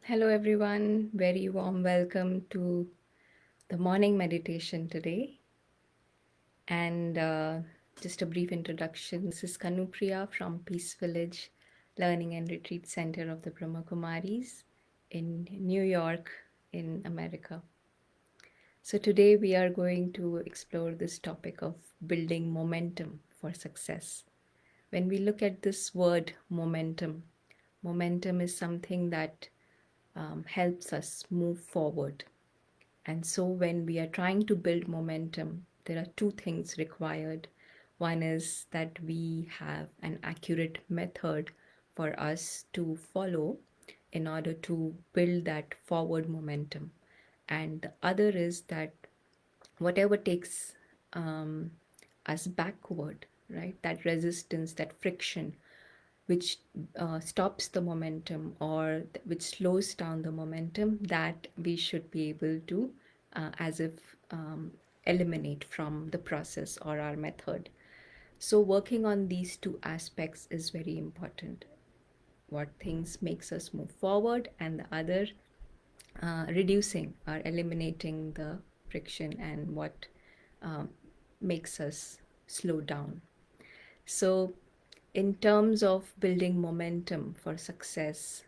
Hello, everyone. Very warm welcome to the morning meditation today. And just a brief introduction. This is Kanupriya from Peace Village Learning and Retreat Center of the Brahma Kumaris in New York, in America. So, today we are going to explore this topic of building momentum for success. When we look at this word momentum is something that helps us move forward. And so, when we are trying to build momentum, there are two things required. One is that we have an accurate method for us to follow in order to build that forward momentum. And the other is that whatever takes us backward, right, that resistance, that friction, which stops the momentum or which slows down the momentum, that we should be able to as if eliminate from the process or our method. So working on these two aspects is very important. What things makes us move forward, and the other reducing or eliminating the friction, and what um, makes us slow down. So in terms of building momentum for success,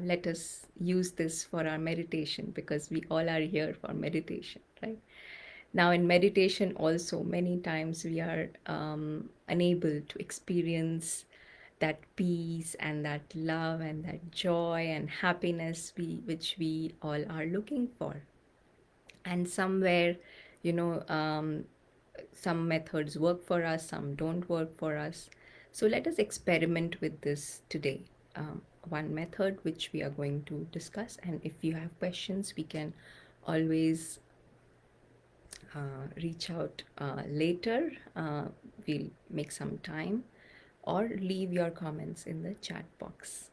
let us use this for our meditation, because we all are here for meditation, right? Now, in meditation, also, many times we are unable to experience that peace and that love and that joy and happiness which we all are looking for. And somewhere, you know, some methods work for us, some don't work for us. So let us experiment with this today. One method which we are going to discuss, and if you have questions, we can always reach out later. We'll make some time, or leave your comments in the chat box.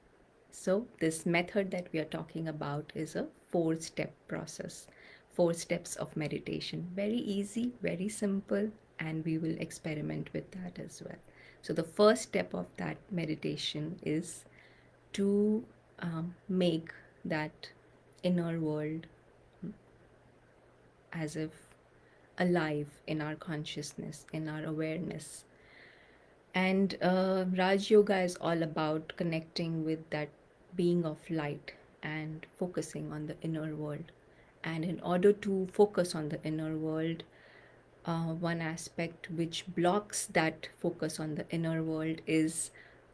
So, this method that we are talking about is a 4-step process, 4 steps of meditation. Very easy, very simple, and we will experiment with that as well. So, the first step of that meditation is to make that inner world as if alive in our consciousness, in our awareness. And Raj Yoga is all about connecting with that being of light and focusing on the inner world. And in order to focus on the inner world, one aspect which blocks that focus on the inner world is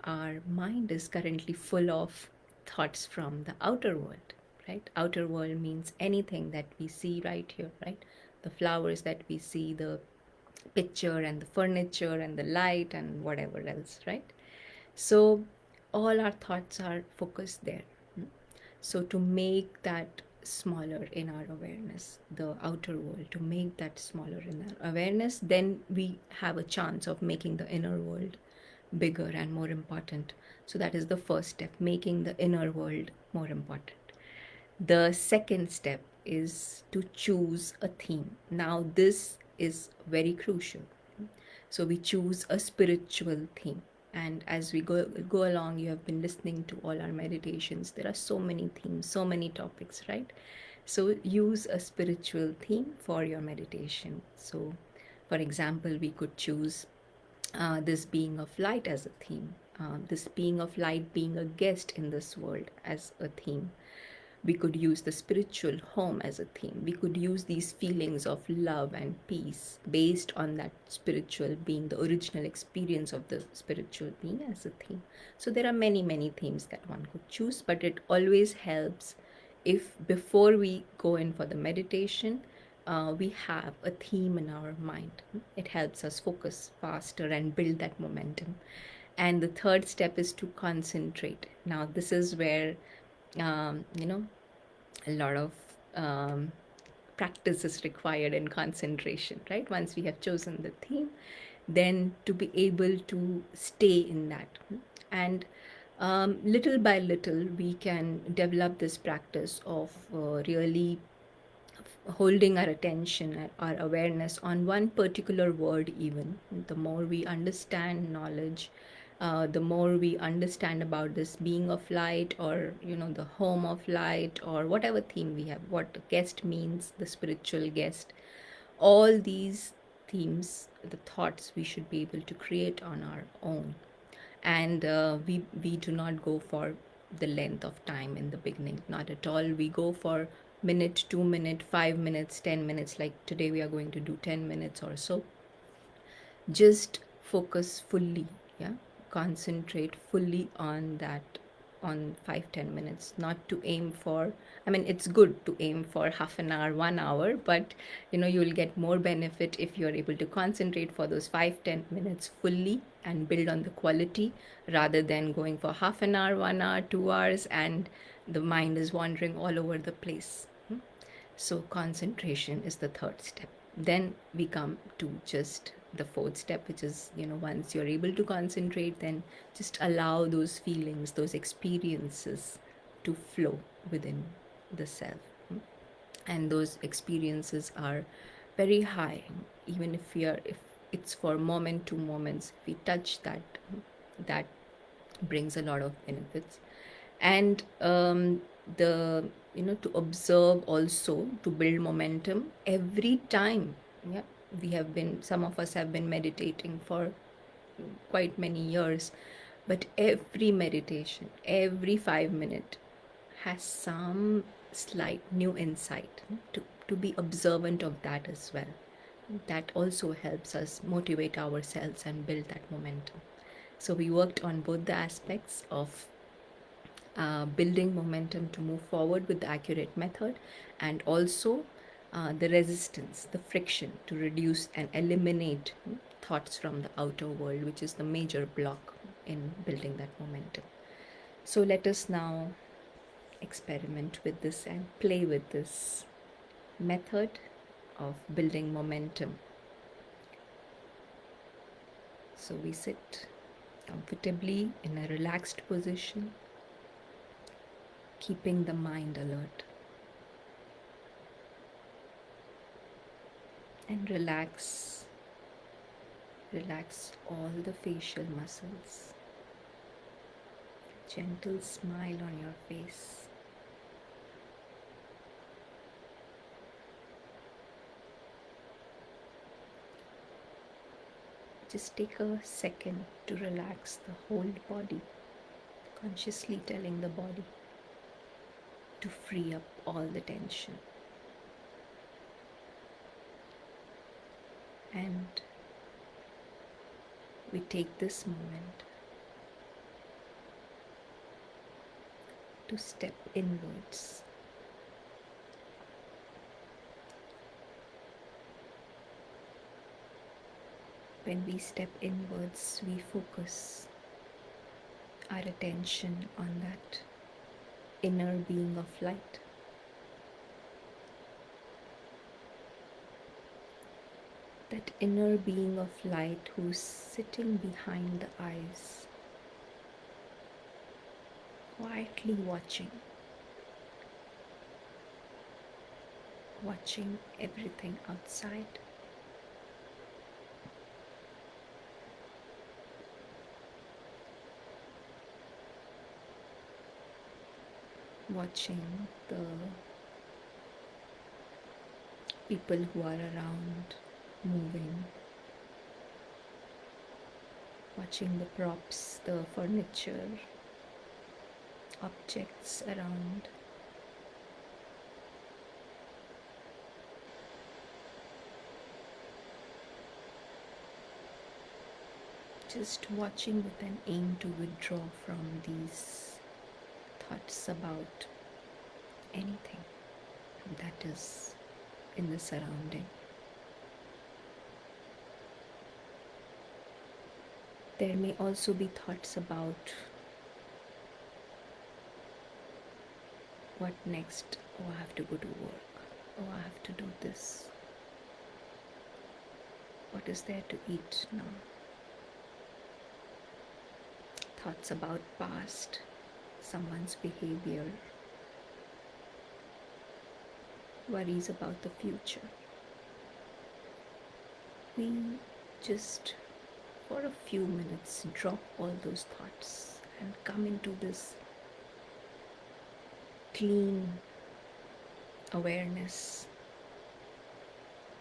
our mind is currently full of thoughts from the outer world, right? Outer world means anything that we see right here, right? The flowers that we see, the picture and the furniture and the light and whatever else, right? So all our thoughts are focused there. So to make that smaller in our awareness, the outer world, to make that smaller in our awareness, then we have a chance of making the inner world bigger and more important. So that is the first step, making the inner world more important. The second step is to choose a theme. Now, this is very crucial. So, we choose a spiritual theme. And as we go along, you have been listening to all our meditations. There are so many themes, so many topics, right? So, use a spiritual theme for your meditation. So, for example, we could choose this being of light as a theme, this being of light being a guest in this world as a theme. We could use the spiritual home as a theme. We could use these feelings of love and peace based on that spiritual being, the original experience of the spiritual being as a theme. So there are many, many themes that one could choose, but it always helps if before we go in for the meditation, we have a theme in our mind. It helps us focus faster and build that momentum. And the third step is to concentrate. Now, this is where you know, a lot of um, practice is required and concentration, right? Once we have chosen the theme, then to be able to stay in that. And little by little, we can develop this practice of really holding our attention, our awareness on one particular word. Even the more we understand knowledge, The more we understand about this being of light, or the home of light, or whatever theme we have, what guest means, the spiritual guest, all these themes, the thoughts we should be able to create on our own. And we do not go for the length of time in the beginning, not at all. We go for minute, 2 minute, 5 minutes, 10 minutes. Like today we are going to do 10 minutes or so. Just focus fully, yeah, concentrate fully on that, on 5-10 minutes. Not to aim for, I mean, it's good to aim for half an hour, 1 hour, but you will get more benefit if you're able to concentrate for those 5-10 minutes fully and build on the quality, rather than going for half an hour, 1 hour, 2 hours, and the mind is wandering all over the place. So concentration is the third step. Then we come to just the fourth step, which is, once you're able to concentrate, then just allow those feelings, those experiences to flow within the self. And those experiences are very high. Even if it's for moment to moments, if we touch that, that brings a lot of benefits. And the to observe also, to build momentum every time. Yeah, some of us have been meditating for quite many years, but every meditation, every 5 minute, has some slight new insight. To be observant of that as well, that also helps us motivate ourselves and build that momentum. So we worked on both the aspects of building momentum to move forward with the accurate method, and also the resistance, the friction, to reduce and eliminate thoughts from the outer world, which is the major block in building that momentum. So let us now experiment with this and play with this method of building momentum. So we sit comfortably in a relaxed position, keeping the mind alert. And relax all the facial muscles. Gentle smile on your face. Just take a second to relax the whole body, consciously telling the body to free up all the tension. And we take this moment to step inwards. When we step inwards, we focus our attention on that inner being of light. That inner being of light who's sitting behind the eyes, quietly watching everything outside. Watching the people who are around moving, watching the props, the furniture, objects around. Just watching with an aim to withdraw from these thoughts about anything that is in the surrounding. There may also be thoughts about what next. Oh, I have to go to work. Oh, I have to do this. What is there to eat now? Thoughts about past, someone's behavior, worries about the future. We just for a few minutes, drop all those thoughts and come into this clean awareness,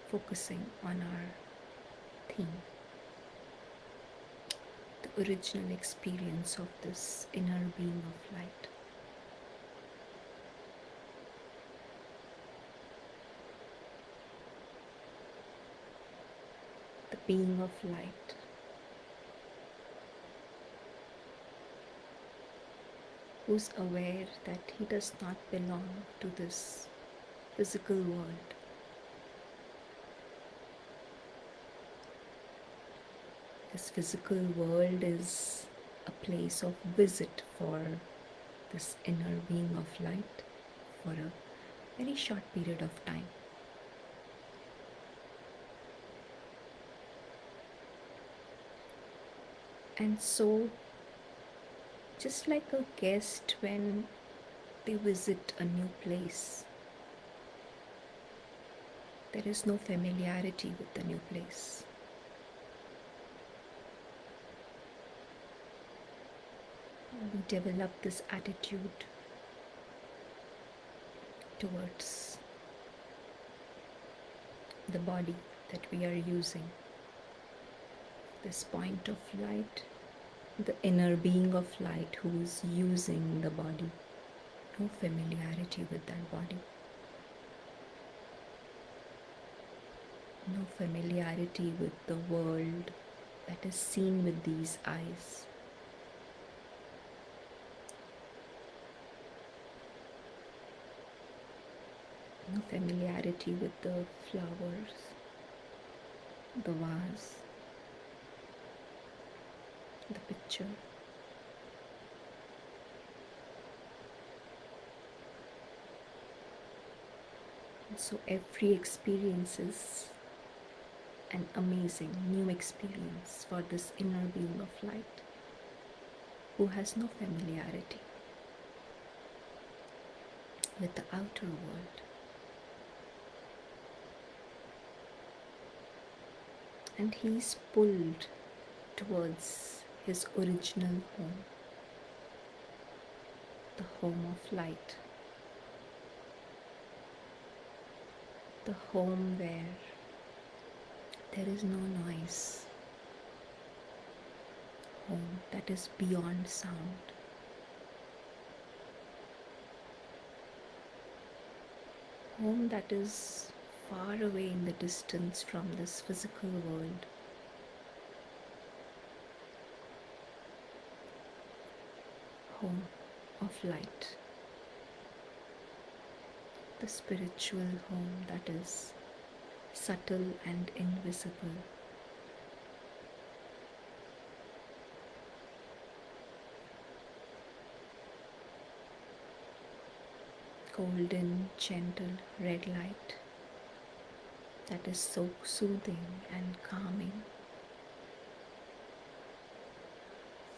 focusing on our theme, the original experience of this inner being of light. The being of light who's aware that he does not belong to this physical world. This physical world is a place of visit for this inner being of light for a very short period of time. And so, just like a guest when they visit a new place, there is no familiarity with the new place. We develop this attitude towards the body that we are using, this point of light, the inner being of light who is using the body. No familiarity with that body. No familiarity with the world that is seen with these eyes. No familiarity with the flowers, the vase, the picture. And so every experience is an amazing new experience for this inner being of light who has no familiarity with the outer world. And he's pulled towards his original home, the home of light, the home where there is no noise, home that is beyond sound, home that is far away in the distance from this physical world. Home of light, the spiritual home that is subtle and invisible. Golden, gentle red light that is so soothing and calming,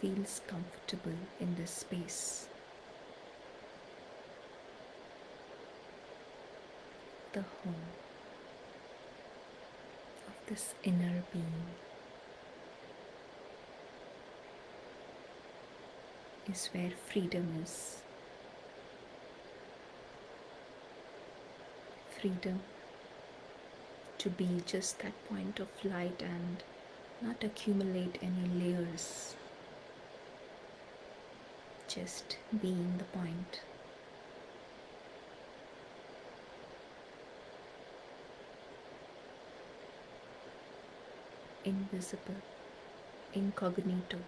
feels comfortable in this space. The home of this inner being is where freedom is. Freedom to be just that point of light and not accumulate any layers, just being the point. Invisible, incognito.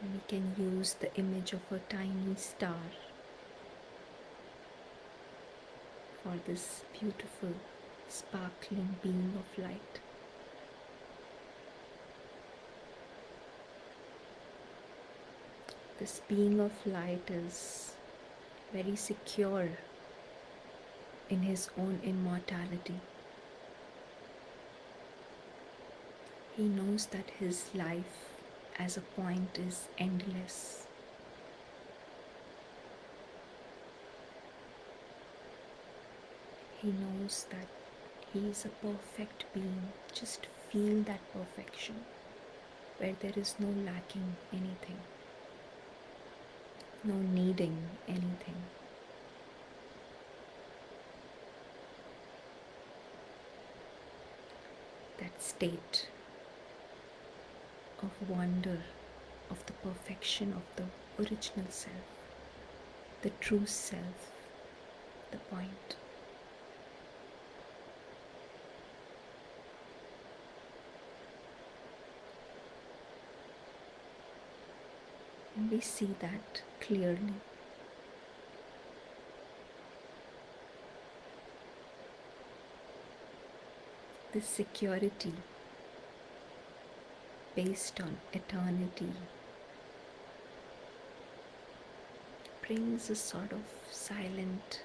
We can use the image of a tiny star for this beautiful, sparkling beam of light. This being of light is very secure in his own immortality. He knows that his life as a point is endless. He He knows that He is a perfect being. Just feel that perfection where there is no lacking anything, no needing anything. That state of wonder, of the perfection of the original self, the true self, the point. And we see that clearly. This security based on eternity brings a sort of silent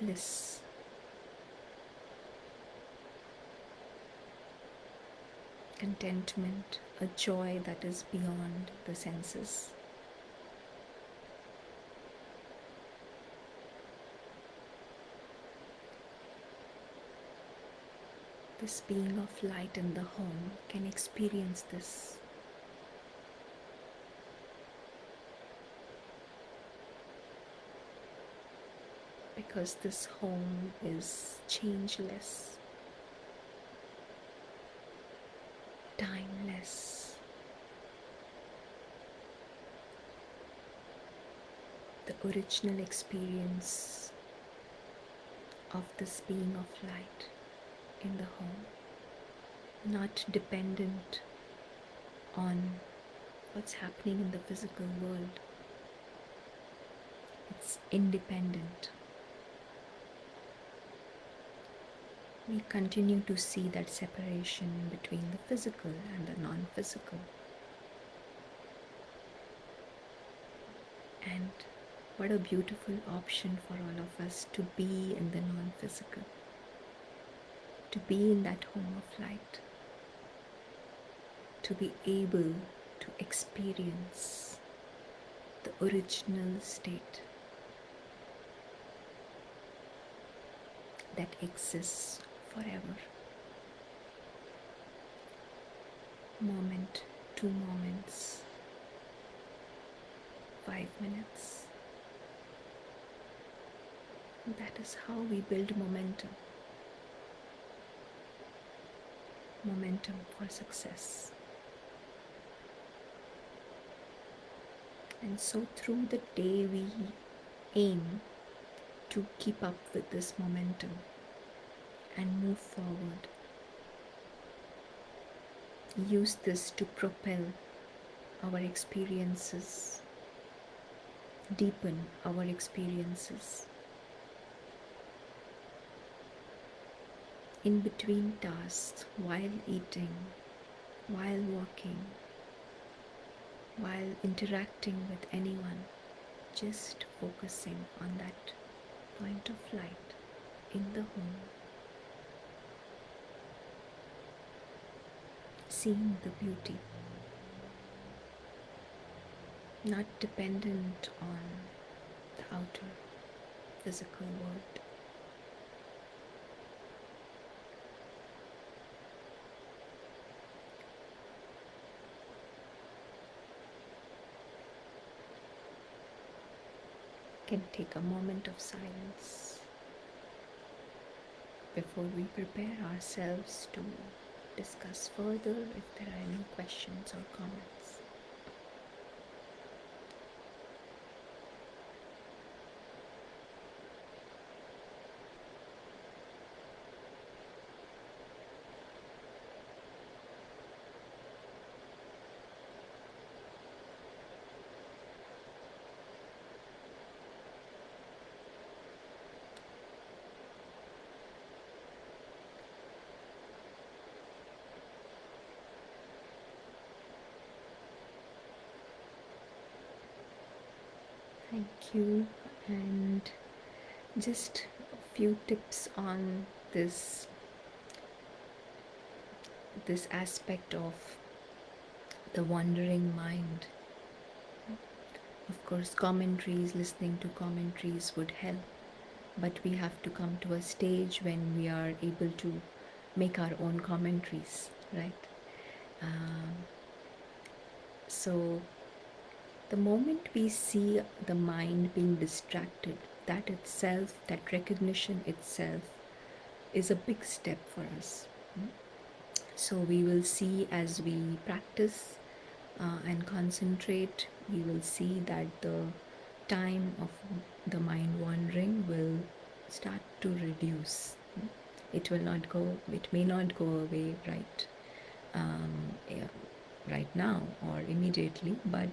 bliss, contentment, a joy that is beyond the senses. This being of light in the home can experience this. Because this home is changeless, timeless. The original experience of this being of light in the home, not dependent on what's happening in the physical world. It's independent. We continue to see that separation between the physical and the non-physical. And what a beautiful option for all of us to be in the non-physical, to be in that home of light, to be able to experience the original state that exists forever, moment to moments, 5 minutes. That is how we build momentum. Momentum for success. And so through the day we aim to keep up with this momentum and move forward. Use this to propel our experiences, deepen our experiences. In between tasks, while eating, while walking, while interacting with anyone, just focusing on that point of light in the home, seeing the beauty, not dependent on the outer physical world. Can take a moment of silence before we prepare ourselves to discuss further if there are any questions or comments. Thank you. And just a few tips on this aspect of the wandering mind. Of course, commentaries, listening to commentaries would help, but we have to come to a stage when we are able to make our own commentaries, right? Um, so the moment we see the mind being distracted, that itself, that recognition itself, is a big step for us. So we will see as we practice and concentrate, we will see that the time of the mind wandering will start to reduce. It will not go, it may not go away yeah, right now or immediately, but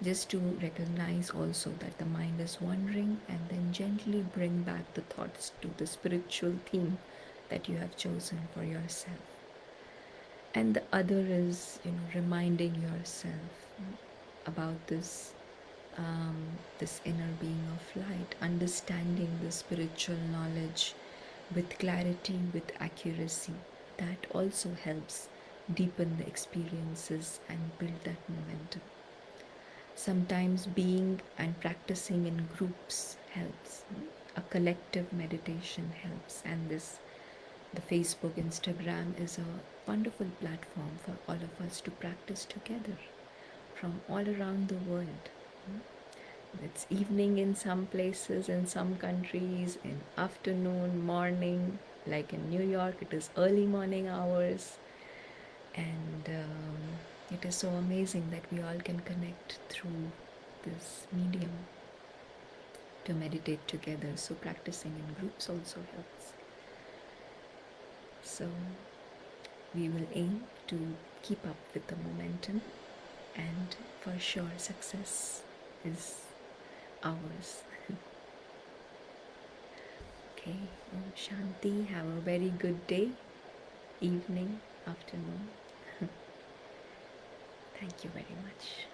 just to recognize also that the mind is wandering and then gently bring back the thoughts to the spiritual theme that you have chosen for yourself. And the other is, reminding yourself about this inner being of light, understanding the spiritual knowledge with clarity, with accuracy. That also helps deepen the experiences and build that momentum. Sometimes being and practicing in groups helps. A collective meditation helps, and the Facebook, Instagram is a wonderful platform for all of us to practice together from all around the world. It's evening in some places, in some countries, in afternoon, morning, like in New York, it is early morning hours. And it is so amazing that we all can connect through this medium to meditate together. So, practicing in groups also helps. So, we will aim to keep up with the momentum, and for sure, success is ours. Okay, Om Shanti. Have a very good day, evening, afternoon. Thank you very much.